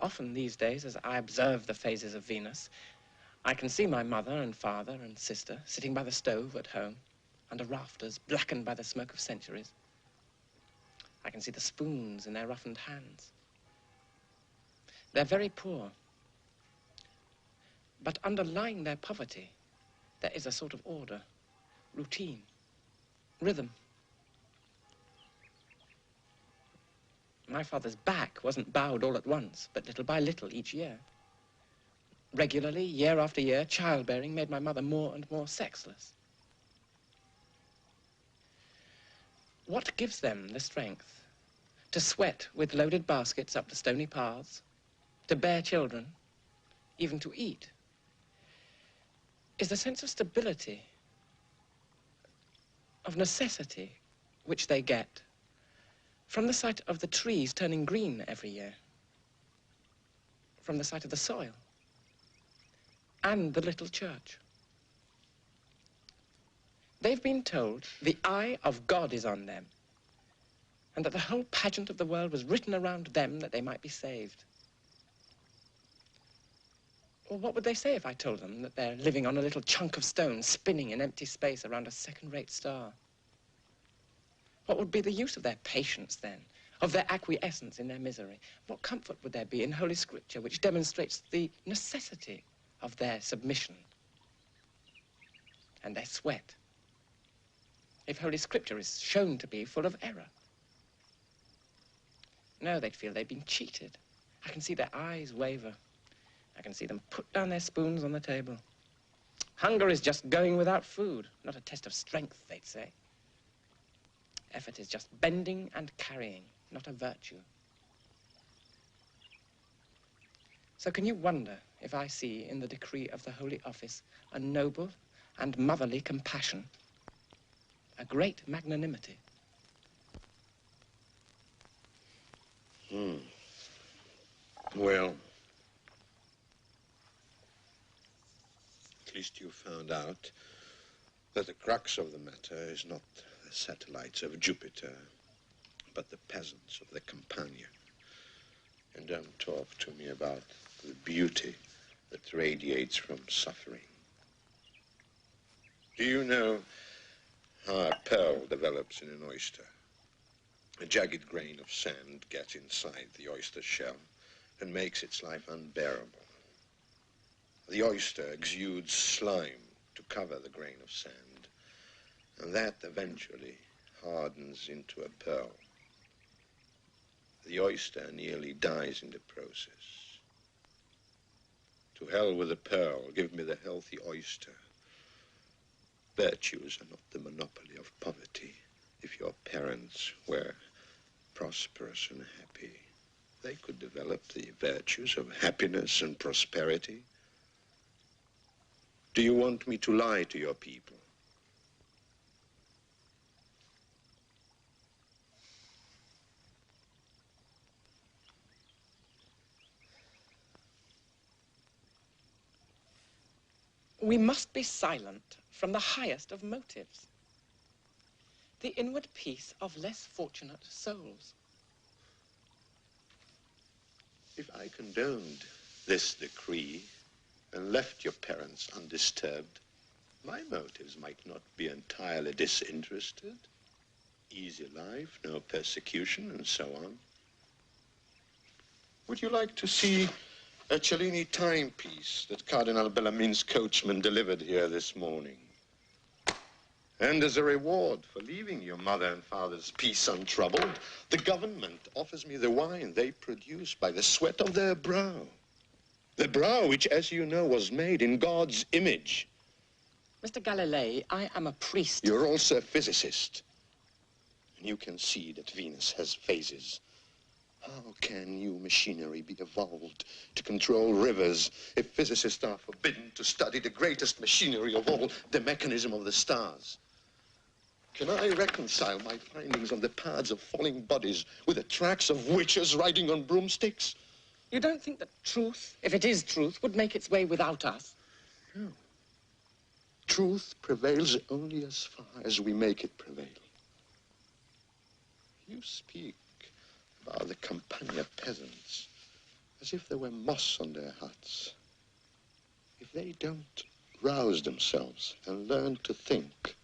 Often these days, as I observe the phases of Venus, I can see my mother and father and sister sitting by the stove at home, under rafters blackened by the smoke of centuries. I can see the spoons in their roughened hands. They're very poor. But underlying their poverty, there is a sort of order, routine, rhythm. My father's back wasn't bowed all at once, but little by little each year. Regularly, year after year, childbearing made my mother more and more sexless. What gives them the strength to sweat with loaded baskets up the stony paths, to bear children, even to eat, is the sense of stability, of necessity, which they get from the sight of the trees turning green every year, from the sight of the soil, and the little church. They've been told the eye of God is on them, and that the whole pageant of the world was written around them that they might be saved. Well, what would they say if I told them that they're living on a little chunk of stone spinning in empty space around a second-rate star? What would be the use of their patience then, of their acquiescence in their misery? What comfort would there be in Holy Scripture which demonstrates the necessity of their submission and their sweat, if Holy Scripture is shown to be full of error? No, they'd feel they'd been cheated. I can see their eyes waver. I can see them put down their spoons on the table. Hunger is just going without food, not a test of strength, they'd say. Effort is just bending and carrying, not a virtue. So can you wonder if I see in the decree of the Holy Office a noble and motherly compassion, a great magnanimity? Well, at least you found out that the crux of the matter is not the satellites of Jupiter, but the peasants of the Campagna. And don't talk to me about the beauty that radiates from suffering. Do you know how a pearl develops in an oyster? A jagged grain of sand gets inside the oyster shell and makes its life unbearable. The oyster exudes slime to cover the grain of sand, and that eventually hardens into a pearl. The oyster nearly dies in the process. To hell with the pearl. Give me the healthy oyster. Virtues are not the monopoly of poverty. If your parents were prosperous and happy, they could develop the virtues of happiness and prosperity. Do you want me to lie to your people? We must be silent from the highest of motives. The inward peace of less fortunate souls. If I condoned this decree and left your parents undisturbed, my motives might not be entirely disinterested. Easy life, no persecution, and so on. Would you like to see a Cellini timepiece that Cardinal Bellarmine's coachman delivered here this morning? And as a reward for leaving your mother and father's peace untroubled, the government offers me the wine they produce by the sweat of their brow. The brow which, as you know, was made in God's image. Mr. Galilei, I am a priest. You're also a physicist. And you can see that Venus has phases. How can new machinery be evolved to control rivers if physicists are forbidden to study the greatest machinery of all, the mechanism of the stars? Can I reconcile my findings on the paths of falling bodies with the tracks of witches riding on broomsticks? You don't think that truth, if it is truth, would make its way without us? No. Truth prevails only as far as we make it prevail. You speak about the Campagna peasants as if there were moss on their huts. If they don't rouse themselves and learn to think,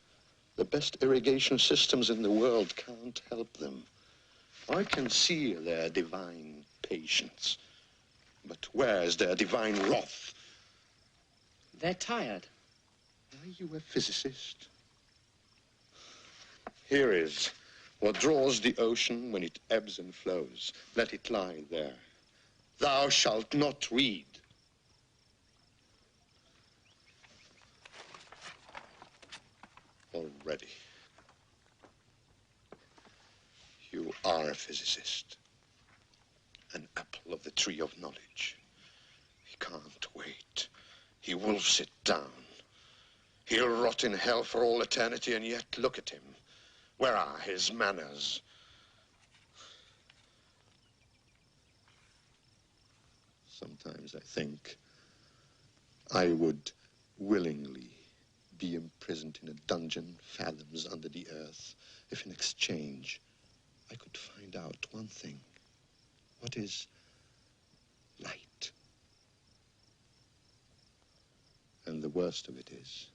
the best irrigation systems in the world can't help them. I can see their divine patience, but where's their divine wrath? They're tired. Are you a physicist? Here is what draws the ocean when it ebbs and flows. Let it lie there. Thou shalt not read. Already. You are a physicist. An apple of the tree of knowledge. He can't wait. He wolfs it down. He'll rot in hell for all eternity, and yet look at him. Where are his manners? Sometimes I think I would willingly be imprisoned in a dungeon fathoms under the earth if in exchange I could find out one thing. What is light? And the worst of it is,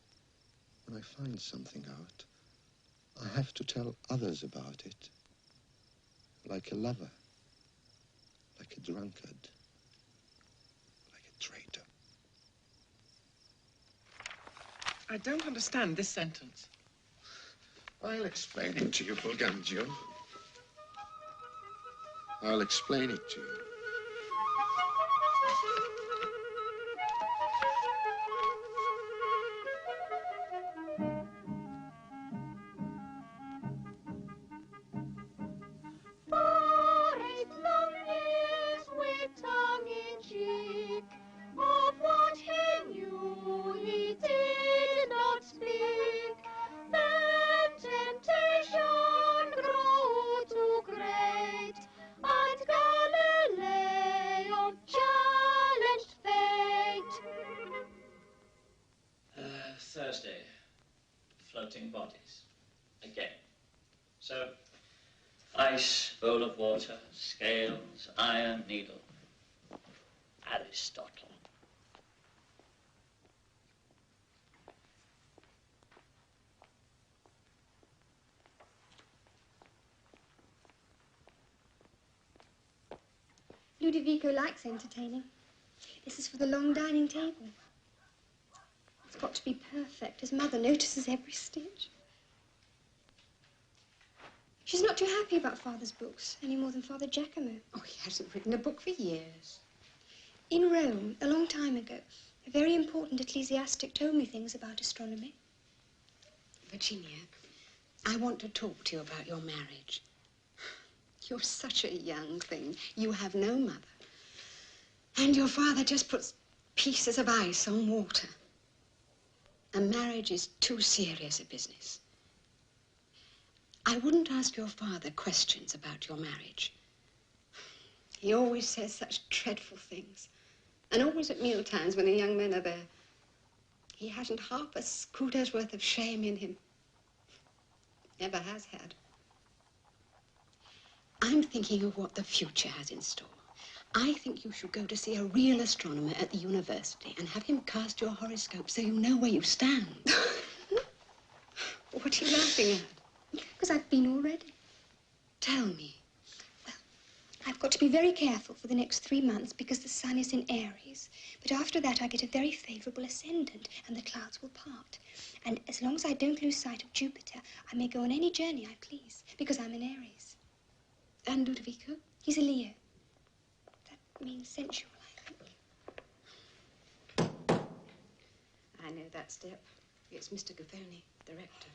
when I find something out, I have to tell others about it. Like a lover, like a drunkard, like a traitor. I don't understand this sentence. I'll explain it to you, Fulgangio. I'll explain it to you. For 8 long years with tongue in cheek, of what he knew he did not speak. Then temptation grew too great, and Galileo challenged fate. Thursday, floating bodies. Again. So, ice, bowl of water, scales, iron, needle. Aristotle. Ludovico likes entertaining. This is for the long dining table. It's got to be perfect. His mother notices every stitch. She's not too happy about Father's books, any more than Father Giacomo. Oh, he hasn't written a book for years. In Rome, a long time ago, a very important ecclesiastic told me things about astronomy. Virginia, I want to talk to you about your marriage. You're such a young thing. You have no mother. And your father just puts pieces of ice on water. A marriage is too serious a business. I wouldn't ask your father questions about your marriage. He always says such dreadful things. And always at mealtimes when the young men are there. He hasn't half a scooter's worth of shame in him. Never has had. I'm thinking of what the future has in store. I think you should go to see a real astronomer at the university and have him cast your horoscope so you know where you stand. What are you laughing at? Because I've been already. Tell me. Well, I've got to be very careful for the next 3 months because the sun is in Aries. But after that, I get a very favourable ascendant and the clouds will part. And as long as I don't lose sight of Jupiter, I may go on any journey I please because I'm in Aries. And Ludovico? He's a Leo. That means sensual, I think. I know that step. It's Mr. Gaffoni, the rector.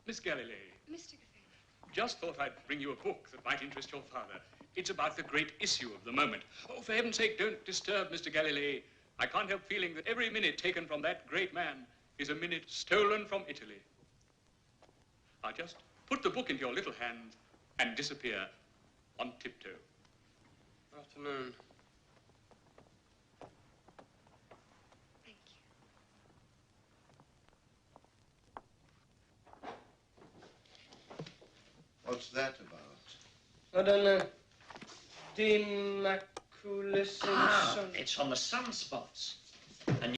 Miss Galilei. Mr. Gaffoni. Just thought I'd bring you a book that might interest your father. It's about the great issue of the moment. Oh, for heaven's sake, don't disturb Mr. Galilei. I can't help feeling that every minute taken from that great man is a minute stolen from Italy. Now just put the book into your little hand and disappear on tiptoe. Afternoon. What's that about? I don't know. Demaculis Ah, it's on the sunspots. And